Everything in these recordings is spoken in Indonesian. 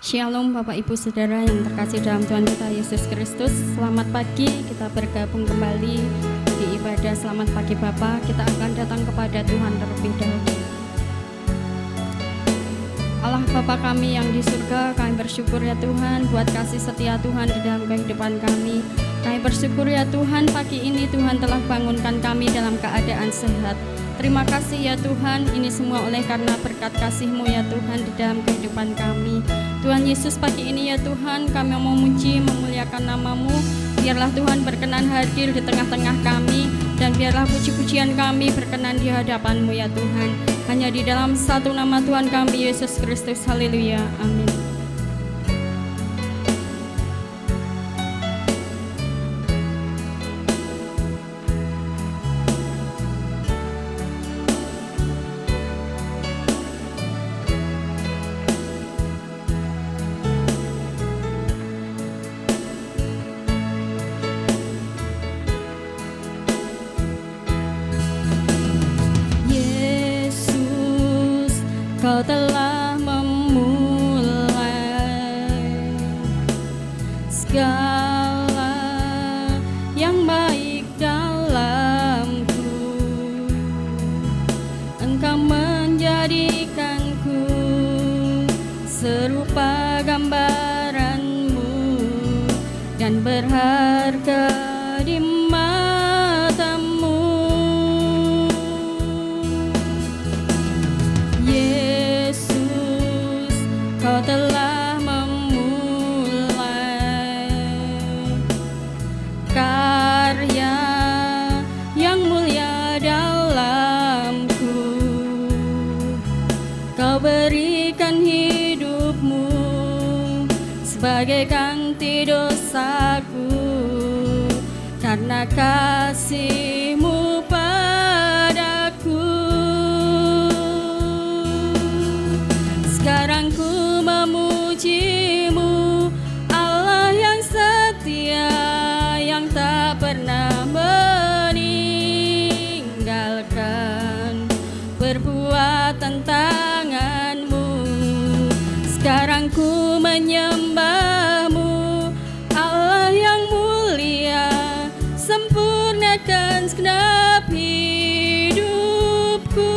Shalom Bapak Ibu Saudara yang terkasih dalam Tuhan kita Yesus Kristus. Selamat pagi, kita bergabung kembali di ibadah Selamat Pagi Bapa. Kita akan datang kepada Tuhan terlebih dahulu. Allah Bapa kami yang di surga, kami bersyukur ya Tuhan buat kasih setia Tuhan di dalam kehidupan kami. Kami bersyukur ya Tuhan, pagi ini Tuhan telah bangunkan kami dalam keadaan sehat. Terima kasih ya Tuhan, ini semua oleh karena berkat kasih-Mu ya Tuhan di dalam kehidupan kami. Tuhan Yesus, pagi ini ya Tuhan, kami mau memuji, memuliakan nama-Mu. Biarlah Tuhan berkenan hadir di tengah-tengah kami, dan biarlah puji-pujian kami berkenan di hadapan-Mu ya Tuhan. Hanya di dalam satu nama Tuhan kami, Yesus Kristus. Haleluya, amin. Kau telah memulai segala yang baik dalamku. Engkau menjadikanku serupa gambaran-Mu dan berharga di mata-Mu. Kau telah memulai karya yang mulia dalamku. Kau berikan hidup-Mu sebagai ganti dosaku, karena kasih-Mu padaku. Sekarang ku memuji-Mu, Allah yang setia, yang tak pernah meninggalkan perbuatan tangan-Mu. Sekarang ku menyembah-Mu, Allah yang mulia, sempurnakan segenap hidupku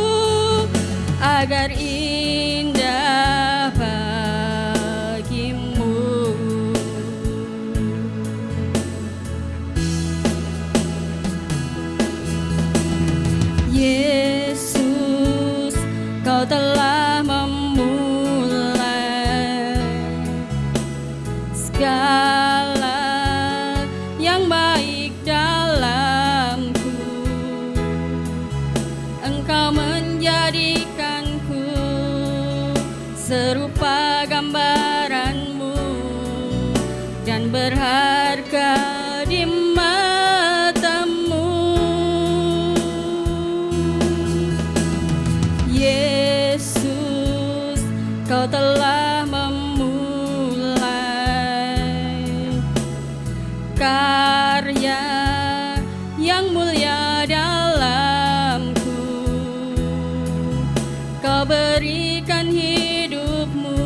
agar indah bagi-Mu. Yesus, Kau telah memulai segala yang baik dalamku. Engkau menjadikanku serupa gambaran-Mu dan berharga di mata-Mu. Yesus, Kau telah memulai karya yang mulia dalamku. Kau berikan hidup-Mu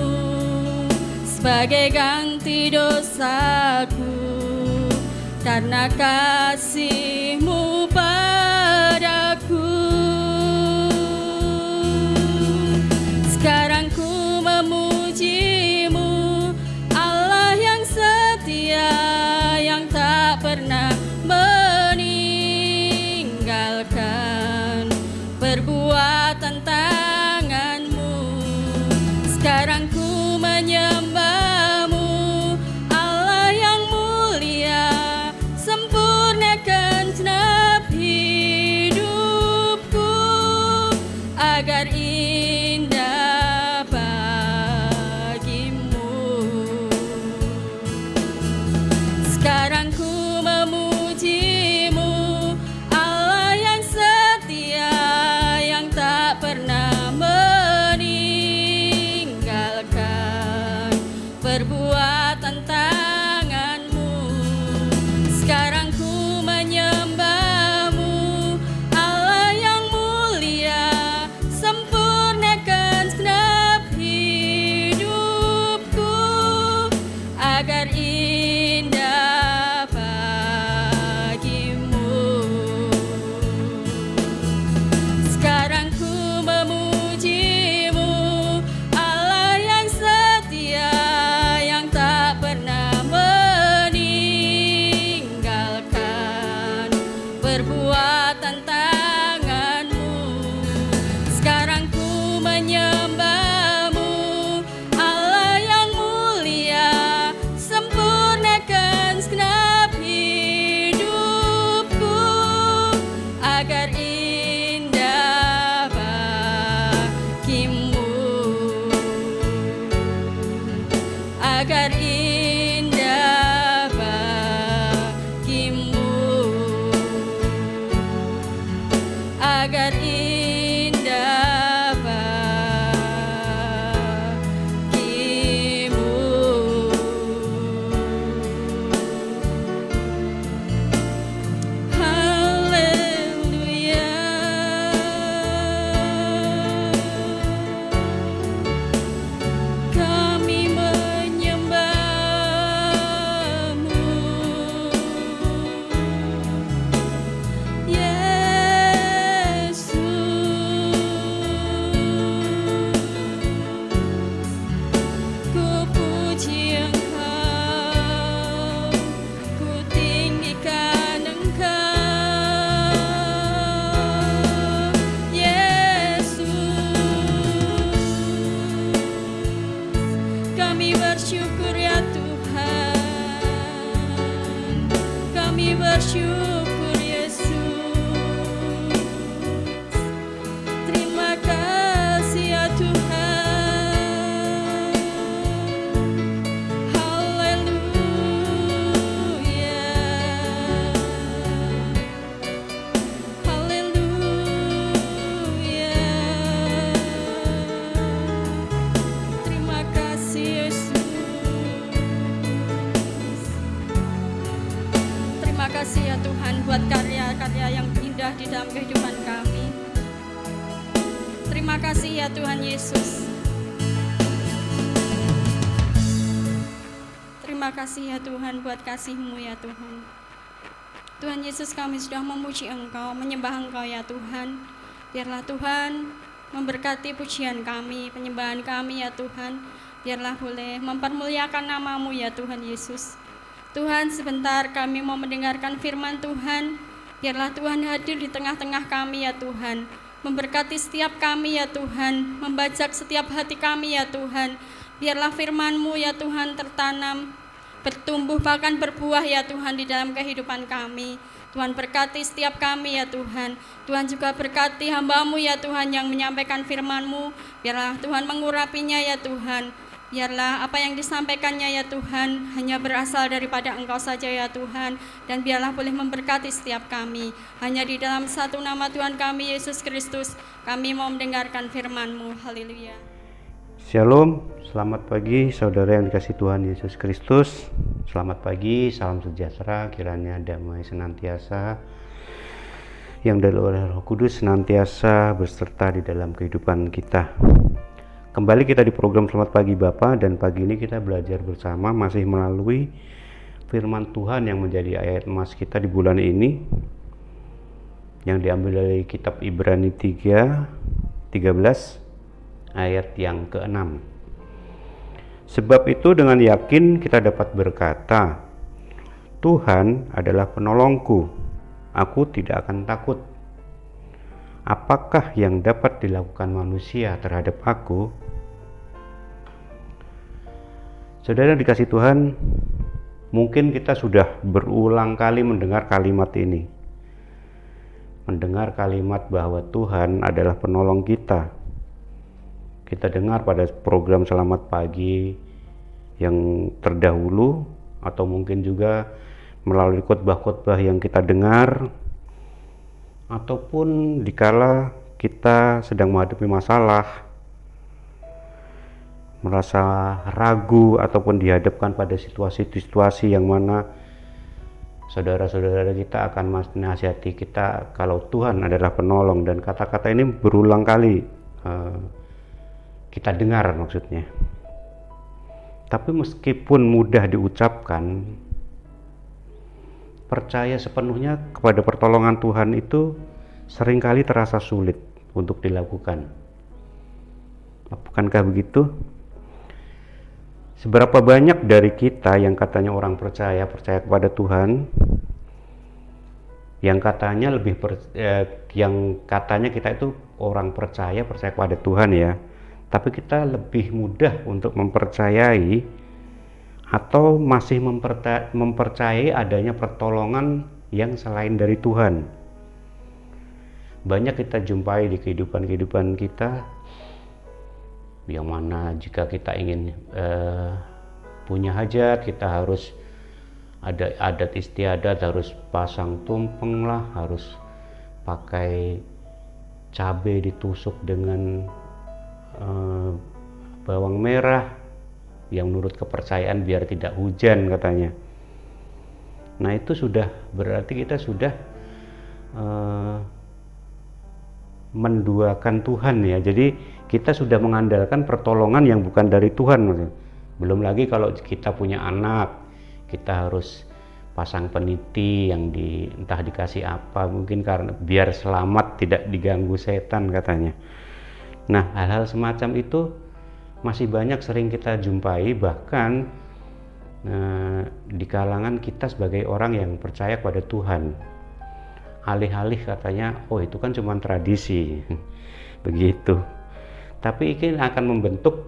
sebagai ganti dosaku, karena kasih-Mu padaku. Sekarang ku memuji-Mu, Allah yang setia, yang tak pernah meninggalkan perbuatan tangan-Mu. Sekarang ku menyembah-Mu, Allah yang mulia, sempurnakan agar indah bagimu. Sekarang ku memujimu, Allah yang setia, yang tak pernah meninggalkan perbuatan tanganmu. Sekarang ku menyembahmu, Allah yang mulia, sempurnakan segenap hidupku agar indah bagimu, agar indah bagimu, agar indah bagimu. Haleluya. Kami menyembahmu, Yesus. Ku puji Engkau, ku tinggikan Engkau, Yesus. Kami bersyukur ya Tuhan, kami bersyukur Yesus. Terima kasih ya Tuhan. Haleluya. Haleluya. Terima kasih Yesus. Terima kasih ya Tuhan buat karya-karya yang indah di dalam kehidupan kami. Terima kasih ya Tuhan Yesus. Terima kasih ya Tuhan buat kasih-Mu ya Tuhan. Tuhan Yesus, kami sudah memuji Engkau, menyembah Engkau ya Tuhan. Biarlah Tuhan memberkati pujian kami, penyembahan kami ya Tuhan. Biarlah boleh mempermuliakan nama-Mu ya Tuhan Yesus. Tuhan, sebentar kami mau mendengarkan firman Tuhan. Biarlah Tuhan hadir di tengah-tengah kami ya Tuhan. Memberkati setiap kami ya Tuhan, membajak setiap hati kami ya Tuhan. Biarlah firman-Mu ya Tuhan tertanam, bertumbuh bahkan berbuah ya Tuhan di dalam kehidupan kami. Tuhan berkati setiap kami ya Tuhan. Tuhan juga berkati hamba-Mu ya Tuhan yang menyampaikan firman-Mu. Biarlah Tuhan mengurapinya ya Tuhan. Biarlah apa yang disampaikannya ya Tuhan hanya berasal daripada Engkau saja ya Tuhan. Dan biarlah boleh memberkati setiap kami. Hanya di dalam satu nama Tuhan kami Yesus Kristus kami mau mendengarkan firman-Mu. Haleluya. Shalom, selamat pagi saudara yang dikasihi Tuhan Yesus Kristus. Selamat pagi, salam sejahtera, kiranya damai senantiasa yang dari Roh Kudus senantiasa berserta di dalam kehidupan kita. Kembali kita di program Selamat Pagi Bapa, dan pagi ini kita belajar bersama masih melalui firman Tuhan yang menjadi ayat emas kita di bulan ini, yang diambil dari kitab Ibrani 13 ayat yang ke-6. Sebab itu dengan yakin kita dapat berkata, Tuhan adalah penolongku, aku tidak akan takut. Apakah yang dapat dilakukan manusia terhadap aku? Saudara dikasih Tuhan, mungkin kita sudah berulang kali mendengar kalimat ini. Mendengar kalimat bahwa Tuhan adalah penolong kita. Kita dengar pada program Selamat Pagi yang terdahulu, atau mungkin juga melalui khotbah-khotbah yang kita dengar, ataupun dikala kita sedang menghadapi masalah, merasa ragu, ataupun dihadapkan pada situasi-situasi yang mana saudara-saudara kita akan menasihati kita kalau Tuhan adalah penolong, dan kata-kata ini berulang kali kita dengar maksudnya. Tapi meskipun mudah diucapkan, percaya sepenuhnya kepada pertolongan Tuhan itu seringkali terasa sulit untuk dilakukan. Bukankah begitu? Seberapa banyak dari kita yang katanya orang percaya kepada Tuhan, yang katanya kita itu orang percaya kepada Tuhan ya, tapi kita lebih mudah untuk mempercayai atau masih mempercayai adanya pertolongan yang selain dari Tuhan. Banyak kita jumpai di kehidupan kita, yang mana jika kita ingin punya hajat, kita harus ada adat istiadat, harus pasang tumpeng lah, harus pakai cabai ditusuk dengan bawang merah yang menurut kepercayaan biar tidak hujan katanya. Nah itu sudah berarti kita sudah menduakan Tuhan ya. Jadi kita sudah mengandalkan pertolongan yang bukan dari Tuhan. Belum lagi kalau kita punya anak, kita harus pasang peniti yang entah dikasih apa, mungkin karena biar selamat tidak diganggu setan katanya. Nah hal-hal semacam itu masih banyak sering kita jumpai, bahkan di kalangan kita sebagai orang yang percaya kepada Tuhan. Alih-alih katanya, oh itu kan cuma tradisi, begitu. Tapi ini akan membentuk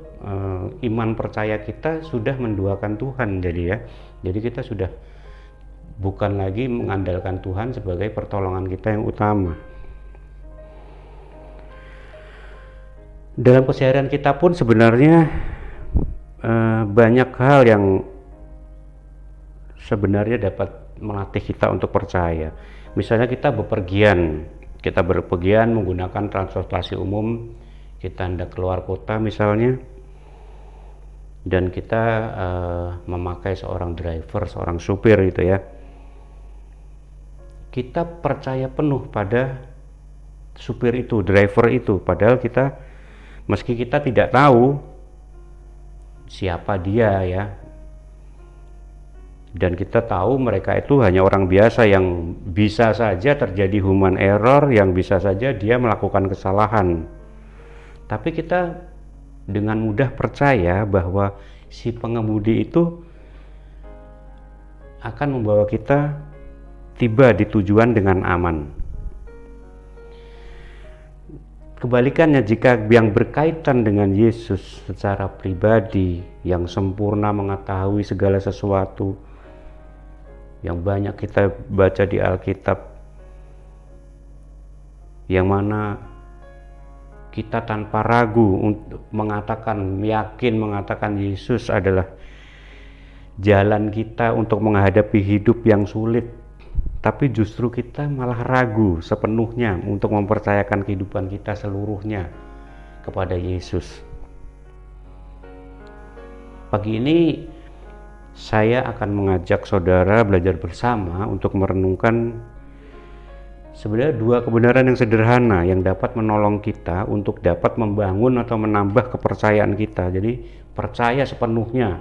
iman percaya kita sudah menduakan Tuhan, jadi ya. Jadi kita sudah bukan lagi mengandalkan Tuhan sebagai pertolongan kita yang utama. Dalam keseharian kita pun sebenarnya banyak hal yang sebenarnya dapat melatih kita untuk percaya. Misalnya kita berpergian menggunakan transportasi umum, kita hendak keluar kota misalnya, dan kita memakai seorang driver, seorang supir gitu ya. Kita percaya penuh pada supir itu, driver itu, padahal meski kita tidak tahu siapa dia ya, dan kita tahu mereka itu hanya orang biasa yang bisa saja terjadi human error, yang bisa saja dia melakukan kesalahan, tapi kita dengan mudah percaya bahwa si pengemudi itu akan membawa kita tiba di tujuan dengan aman. Kebalikannya, jika yang berkaitan dengan Yesus secara pribadi, yang sempurna mengetahui segala sesuatu, yang banyak kita baca di Alkitab, yang mana kita tanpa ragu untuk yakin mengatakan Yesus adalah jalan kita untuk menghadapi hidup yang sulit, tapi justru kita malah ragu sepenuhnya untuk mempercayakan kehidupan kita seluruhnya kepada Yesus. Pagi ini saya akan mengajak saudara belajar bersama untuk merenungkan sebenarnya dua kebenaran yang sederhana yang dapat menolong kita untuk dapat membangun atau menambah kepercayaan kita. Jadi percaya sepenuhnya,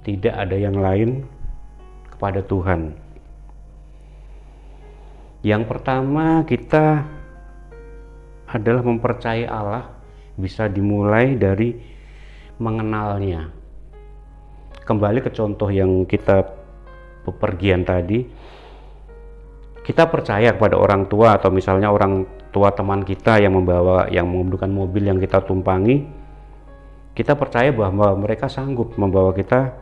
tidak ada yang lain kepada Tuhan. Yang pertama, kita adalah mempercayai Allah bisa dimulai dari mengenalnya. Kembali ke contoh yang kita bepergian tadi, kita percaya kepada orang tua atau misalnya orang tua teman kita yang membutuhkan mobil yang kita tumpangi, kita percaya bahwa mereka sanggup membawa kita,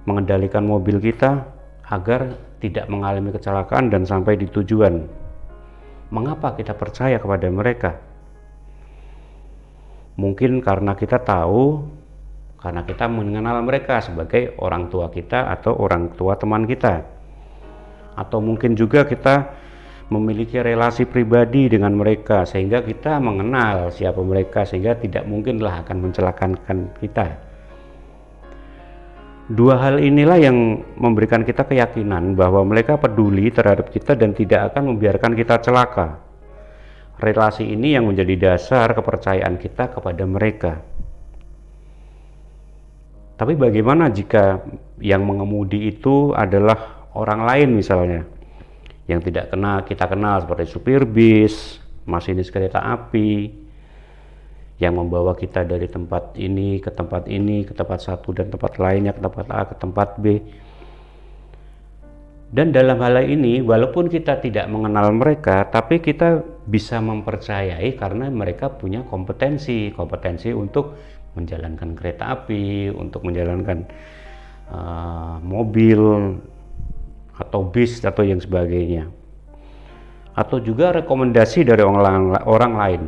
mengendalikan mobil kita agar tidak mengalami kecelakaan dan sampai di tujuan. Mengapa kita percaya kepada mereka? Mungkin karena kita tahu, karena kita mengenal mereka sebagai orang tua kita atau orang tua teman kita. Atau mungkin juga kita memiliki relasi pribadi dengan mereka sehingga kita mengenal siapa mereka, sehingga tidak mungkinlah akan mencelakakan kita. Dua hal inilah yang memberikan kita keyakinan bahwa mereka peduli terhadap kita dan tidak akan membiarkan kita celaka. Relasi ini yang menjadi dasar kepercayaan kita kepada mereka. Tapi bagaimana jika yang mengemudi itu adalah orang lain misalnya, yang tidak kita kenal seperti supir bis, masinis kereta api, yang membawa kita dari tempat ini ke tempat ini, ke tempat satu dan tempat lainnya, ke tempat A ke tempat B. Dan dalam hal ini, walaupun kita tidak mengenal mereka, tapi kita bisa mempercayai karena mereka punya kompetensi untuk menjalankan kereta api, untuk menjalankan mobil atau bis atau yang sebagainya, atau juga rekomendasi dari orang lain.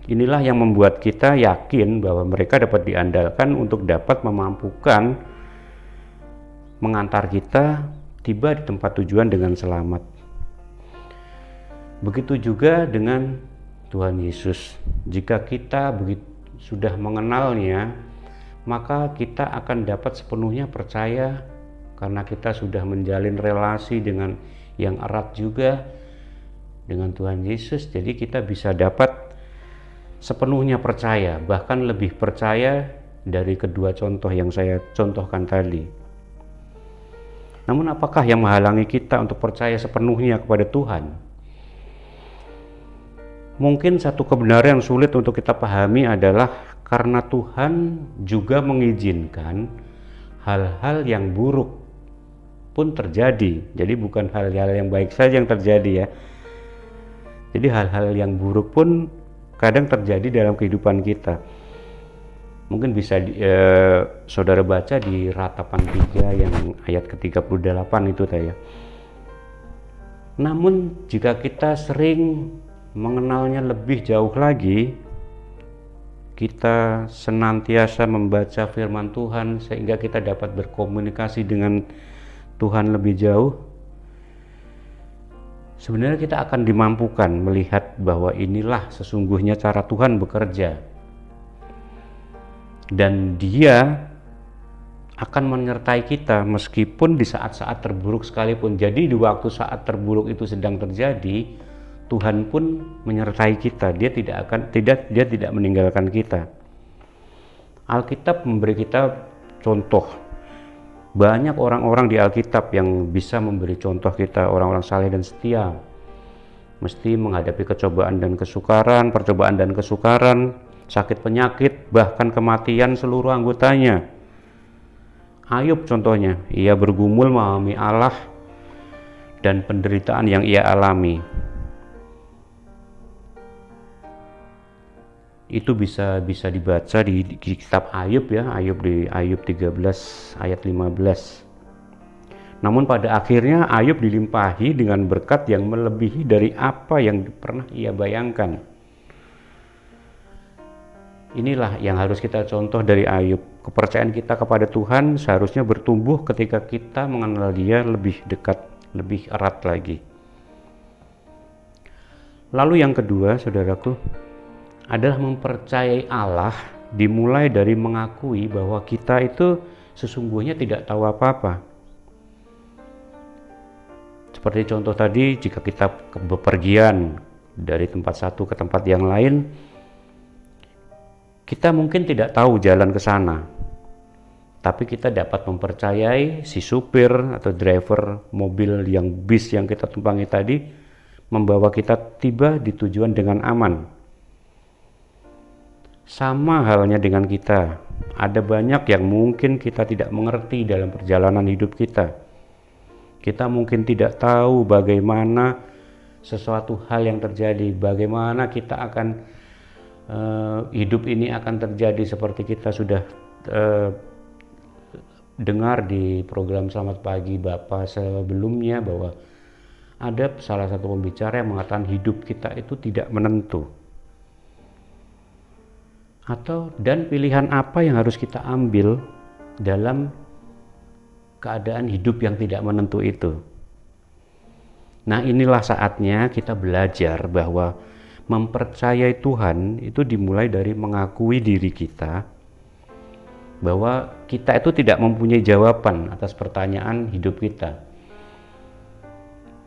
Inilah yang membuat kita yakin bahwa mereka dapat diandalkan untuk dapat memampukan mengantar kita tiba di tempat tujuan dengan selamat. Begitu juga dengan Tuhan Yesus. Jika kita sudah mengenalnya, maka kita akan dapat sepenuhnya percaya karena kita sudah menjalin relasi dengan yang erat juga dengan Tuhan Yesus. Jadi kita bisa dapat sepenuhnya percaya, bahkan lebih percaya dari kedua contoh yang saya contohkan tadi. Namun apakah yang menghalangi kita untuk percaya sepenuhnya kepada Tuhan? Mungkin satu kebenaran yang sulit untuk kita pahami adalah karena Tuhan juga mengizinkan hal-hal yang buruk pun terjadi. Jadi bukan hal-hal yang baik saja yang terjadi ya. Jadi hal-hal yang buruk pun kadang terjadi dalam kehidupan kita. Mungkin bisa saudara baca di Ratapan 3 yang ayat ke-38 itu ya. Namun jika kita sering mengenalnya lebih jauh lagi, kita senantiasa membaca firman Tuhan sehingga kita dapat berkomunikasi dengan Tuhan lebih jauh, sebenarnya kita akan dimampukan melihat bahwa inilah sesungguhnya cara Tuhan bekerja. Dan Dia akan menyertai kita meskipun di saat-saat terburuk sekalipun. Jadi di waktu saat terburuk itu sedang terjadi, Tuhan pun menyertai kita. Dia tidak meninggalkan kita. Alkitab memberi kita contoh. Banyak orang-orang di Alkitab yang bisa memberi contoh kita, orang-orang saleh dan setia. Mesti menghadapi percobaan dan kesukaran, sakit penyakit, bahkan kematian seluruh anggotanya. Ayub contohnya, ia bergumul memahami Allah dan penderitaan yang ia alami. Itu bisa dibaca di kitab Ayub ya, Ayub 13 ayat 15. Namun pada akhirnya Ayub dilimpahi dengan berkat yang melebihi dari apa yang pernah ia bayangkan. Inilah yang harus kita contoh dari Ayub. Kepercayaan kita kepada Tuhan seharusnya bertumbuh ketika kita mengenal Dia lebih dekat, lebih erat lagi. Lalu yang kedua, saudaraku, adalah mempercayai Allah dimulai dari mengakui bahwa kita itu sesungguhnya tidak tahu apa-apa. Seperti contoh tadi, jika kita bepergian dari tempat satu ke tempat yang lain, kita mungkin tidak tahu jalan ke sana, tapi kita dapat mempercayai si supir atau driver mobil bis yang kita tumpangi tadi membawa kita tiba di tujuan dengan aman. Sama halnya dengan kita, ada banyak yang mungkin kita tidak mengerti dalam perjalanan hidup kita. Kita mungkin tidak tahu bagaimana sesuatu hal yang terjadi, bagaimana kita akan hidup ini akan terjadi, seperti kita sudah dengar di program Selamat Pagi Bapak sebelumnya bahwa ada salah satu pembicara yang mengatakan hidup kita itu tidak menentu. Dan pilihan apa yang harus kita ambil dalam keadaan hidup yang tidak menentu itu. Nah, inilah saatnya kita belajar bahwa mempercayai Tuhan itu dimulai dari mengakui diri kita bahwa kita itu tidak mempunyai jawaban atas pertanyaan hidup kita.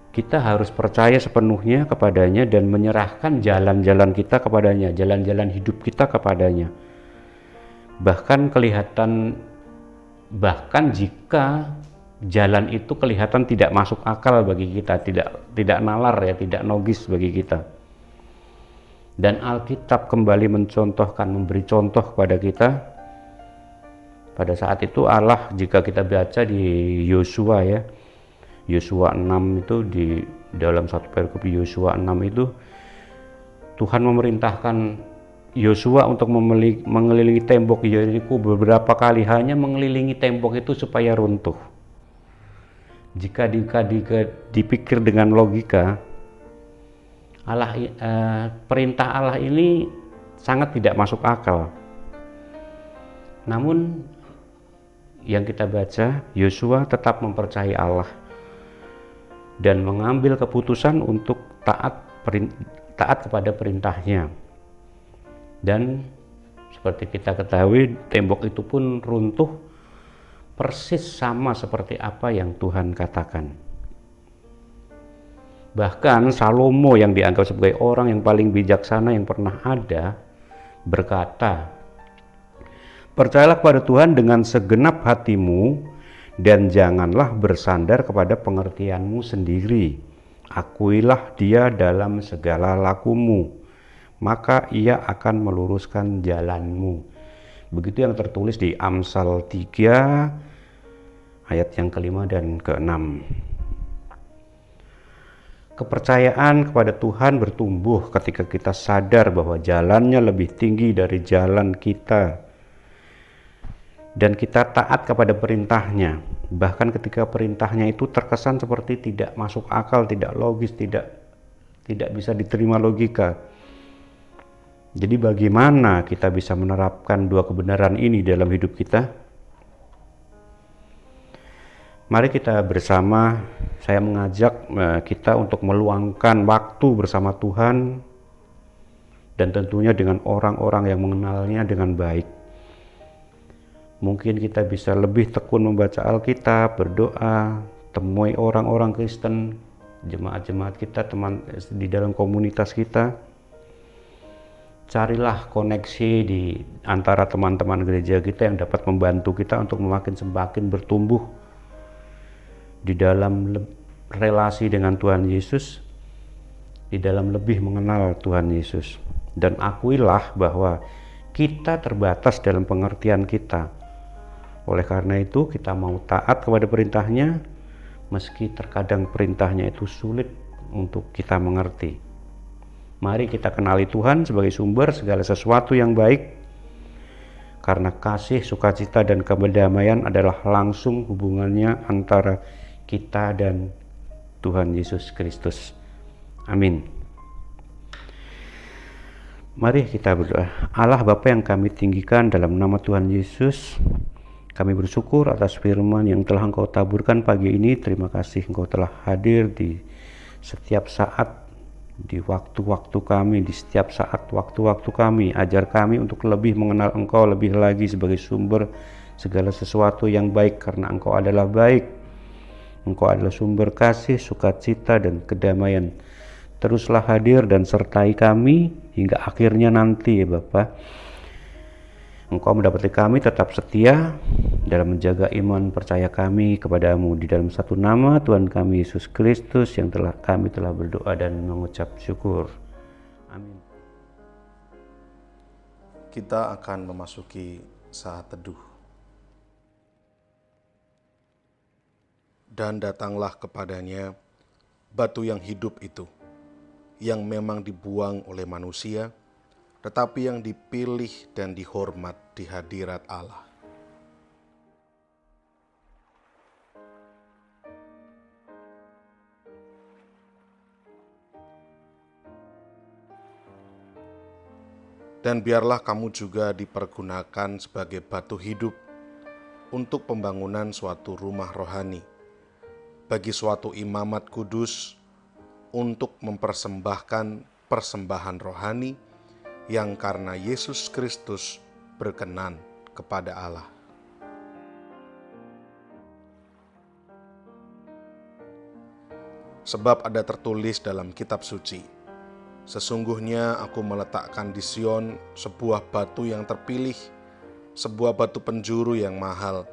Kita harus percaya sepenuhnya kepadanya dan menyerahkan jalan-jalan kita kepadanya, jalan-jalan hidup kita kepadanya. Bahkan kelihatan Bahkan jika jalan itu kelihatan tidak masuk akal bagi kita, tidak nalar ya, tidak logis bagi kita. Dan Alkitab kembali memberi contoh kepada kita. Pada saat itu Allah, jika kita baca di Yosua ya, Yosua 6 itu, di dalam satu perikop Yosua 6 itu, Tuhan memerintahkan Yosua untuk mengelilingi tembok Yeriko beberapa kali, hanya mengelilingi tembok itu supaya runtuh. Jika dipikir dengan logika, perintah Allah ini sangat tidak masuk akal. Namun yang kita baca, Yosua tetap mempercayai Allah dan mengambil keputusan untuk taat kepada perintahnya. Dan seperti kita ketahui, tembok itu pun runtuh persis sama seperti apa yang Tuhan katakan. Bahkan Salomo yang dianggap sebagai orang yang paling bijaksana yang pernah ada berkata, "Percayalah kepada Tuhan dengan segenap hatimu dan janganlah bersandar kepada pengertianmu sendiri. Akuilah Dia dalam segala lakumu, maka Ia akan meluruskan jalanmu." Begitu yang tertulis di Amsal 3 ayat yang ke-5 dan ke-6. Kepercayaan kepada Tuhan bertumbuh ketika kita sadar bahwa jalannya lebih tinggi dari jalan kita, dan kita taat kepada perintahnya, bahkan ketika perintahnya itu terkesan seperti tidak masuk akal, tidak logis, tidak bisa diterima logika. Jadi bagaimana kita bisa menerapkan dua kebenaran ini dalam hidup kita? Mari kita bersama, saya mengajak kita untuk meluangkan waktu bersama Tuhan, dan tentunya dengan orang-orang yang mengenalnya dengan baik. Mungkin kita bisa lebih tekun membaca Alkitab, berdoa, temui orang-orang Kristen, jemaat-jemaat kita, teman di dalam komunitas kita. Carilah koneksi di antara teman-teman gereja kita yang dapat membantu kita untuk semakin bertumbuh di dalam relasi dengan Tuhan Yesus, di dalam lebih mengenal Tuhan Yesus. Dan akuilah bahwa kita terbatas dalam pengertian kita. Oleh karena itu kita mau taat kepada perintahnya, meski terkadang perintahnya itu sulit untuk kita mengerti. Mari kita kenali Tuhan sebagai sumber segala sesuatu yang baik, karena kasih, sukacita, dan kedamaian adalah langsung hubungannya antara kita dan Tuhan Yesus Kristus. Amin. Mari kita berdoa. Allah Bapa yang kami tinggikan, dalam nama Tuhan Yesus, kami bersyukur atas firman yang telah Engkau taburkan pagi ini. Terima kasih Engkau telah hadir di setiap saat, di waktu-waktu kami, di setiap saat waktu-waktu kami. Ajar kami untuk lebih mengenal Engkau lebih lagi sebagai sumber segala sesuatu yang baik, karena Engkau adalah baik. Engkau adalah sumber kasih, sukacita, dan kedamaian. Teruslah hadir dan sertai kami hingga akhirnya nanti ya Bapa. Engkau mendapati kami tetap setia dalam menjaga iman percaya kami kepadamu. Di dalam satu nama Tuhan kami Yesus Kristus yang kami telah berdoa dan mengucap syukur. Amin. Kita akan memasuki saat teduh. Dan datanglah kepadanya batu yang hidup itu, yang memang dibuang oleh manusia, tetapi yang dipilih dan dihormat di hadirat Allah. Dan biarlah kamu juga dipergunakan sebagai batu hidup untuk pembangunan suatu rumah rohani, bagi suatu imamat kudus, untuk mempersembahkan persembahan rohani yang karena Yesus Kristus berkenan kepada Allah. Sebab ada tertulis dalam kitab suci, "Sesungguhnya aku meletakkan di Sion sebuah batu yang terpilih, sebuah batu penjuru yang mahal,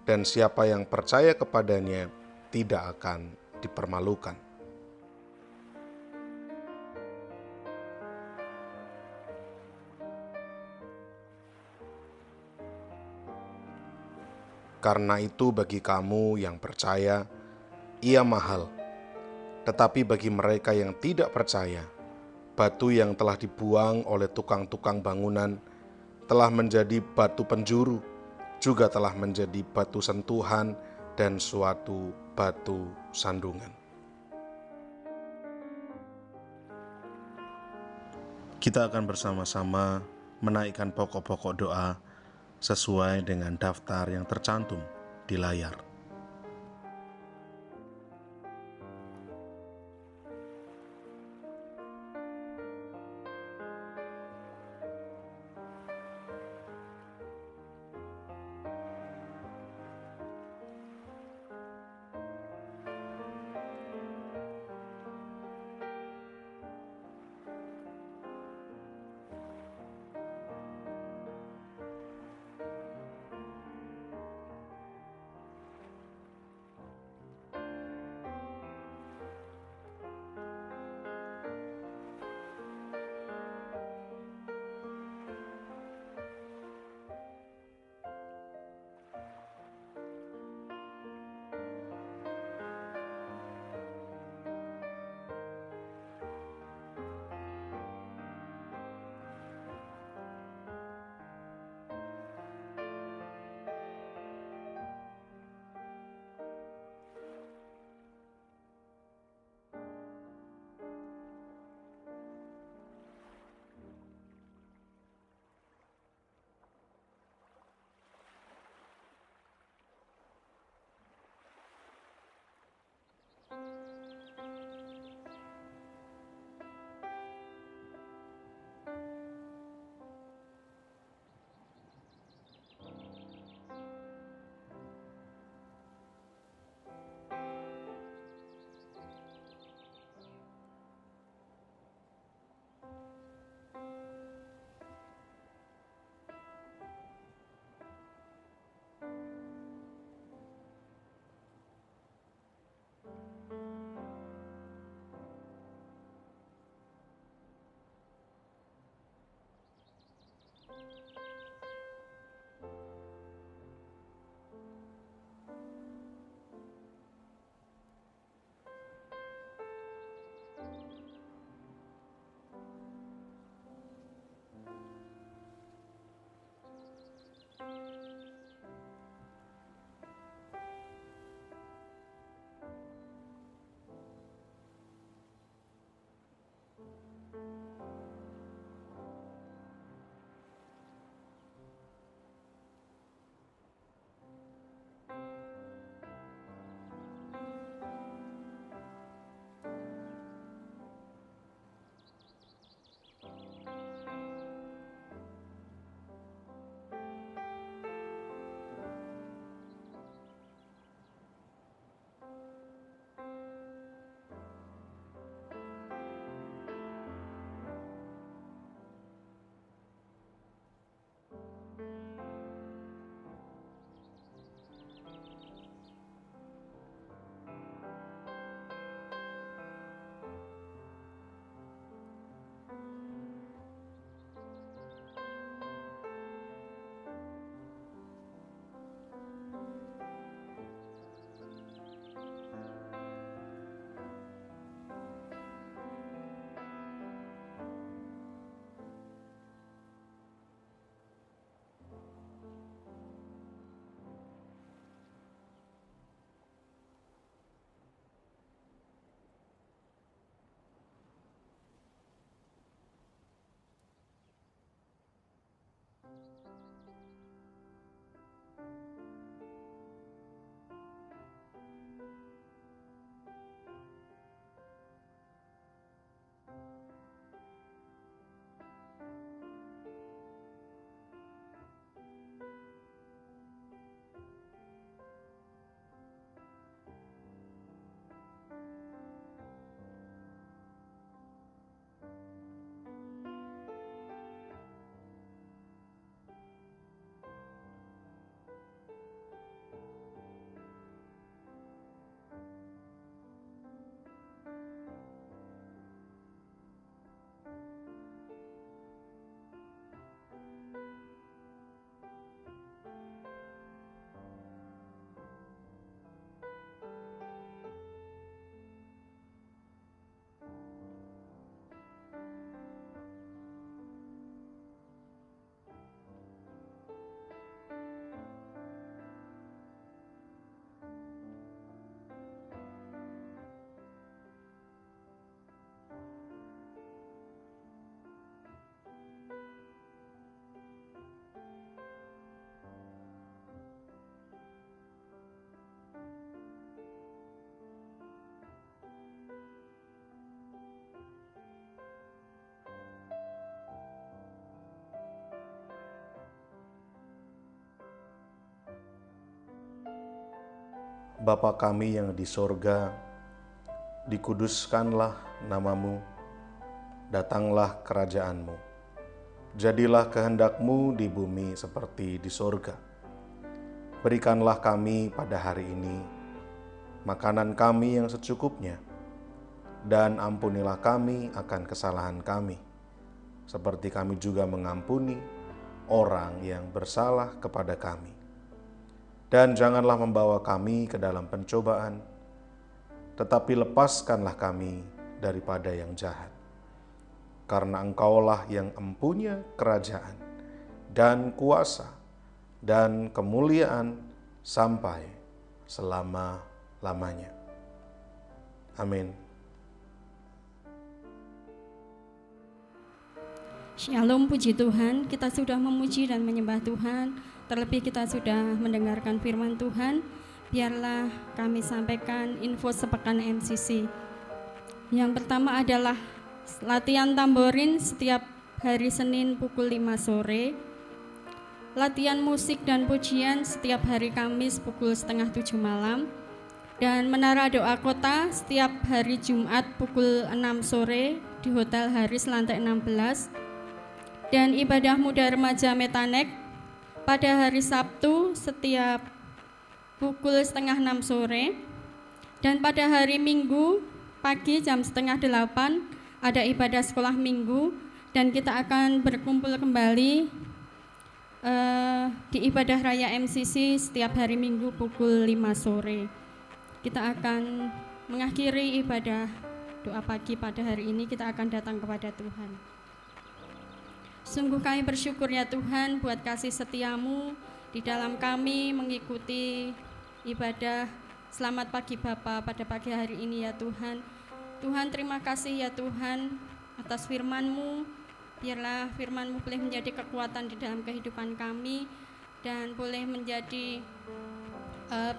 dan siapa yang percaya kepadanya tidak akan dipermalukan. Karena itu bagi kamu yang percaya, ia mahal. Tetapi bagi mereka yang tidak percaya, batu yang telah dibuang oleh tukang-tukang bangunan telah menjadi batu penjuru, juga telah menjadi batu sentuhan dan suatu batu sandungan. Kita akan bersama-sama menaikkan pokok-pokok doa sesuai dengan daftar yang tercantum di layar. Bapa kami yang di sorga, dikuduskanlah namamu, datanglah kerajaan-Mu. Jadilah kehendak-Mu di bumi seperti di sorga. Berikanlah kami pada hari ini makanan kami yang secukupnya, dan ampunilah kami akan kesalahan kami, seperti kami juga mengampuni orang yang bersalah kepada kami. Dan janganlah membawa kami ke dalam pencobaan, tetapi lepaskanlah kami daripada yang jahat. Karena Engkaulah yang empunya kerajaan dan kuasa dan kemuliaan sampai selama-lamanya. Amin. Shalom, puji Tuhan, kita sudah memuji dan menyembah Tuhan. Terlebih kita sudah mendengarkan firman Tuhan. Biarlah kami sampaikan info sepekan MCC. Yang pertama adalah latihan tamborin setiap hari Senin pukul 5 sore. Latihan musik dan pujian setiap hari Kamis pukul 6:30 malam. Dan menara doa kota setiap hari Jumat pukul 6 sore di Hotel Haris lantai 16. Dan ibadah muda remaja Metanek pada hari Sabtu setiap pukul 5:30 sore. Dan pada hari Minggu pagi jam 7:30 ada ibadah sekolah minggu, dan kita akan berkumpul kembali di ibadah raya MCC setiap hari Minggu pukul 5 sore. Kita akan mengakhiri ibadah doa pagi pada hari ini, kita akan datang kepada Tuhan. Sungguh kami bersyukur ya Tuhan buat kasih setiamu di dalam kami mengikuti ibadah Selamat Pagi Bapa pada pagi hari ini ya Tuhan. Tuhan, terima kasih ya Tuhan atas firman-Mu. Biarlah firman-Mu boleh menjadi kekuatan di dalam kehidupan kami dan boleh menjadi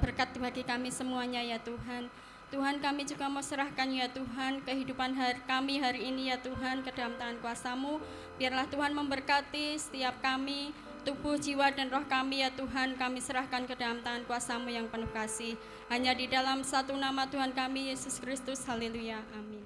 berkat bagi kami semuanya ya Tuhan. Tuhan, kami juga mau serahkan ya Tuhan kehidupan kami hari ini ya Tuhan ke dalam tangan kuasa-Mu. Biarlah Tuhan memberkati setiap kami, tubuh, jiwa, dan roh kami ya Tuhan. Kami serahkan ke dalam tangan kuasa-Mu yang penuh kasih. Hanya di dalam satu nama Tuhan kami, Yesus Kristus. Haleluya. Amin.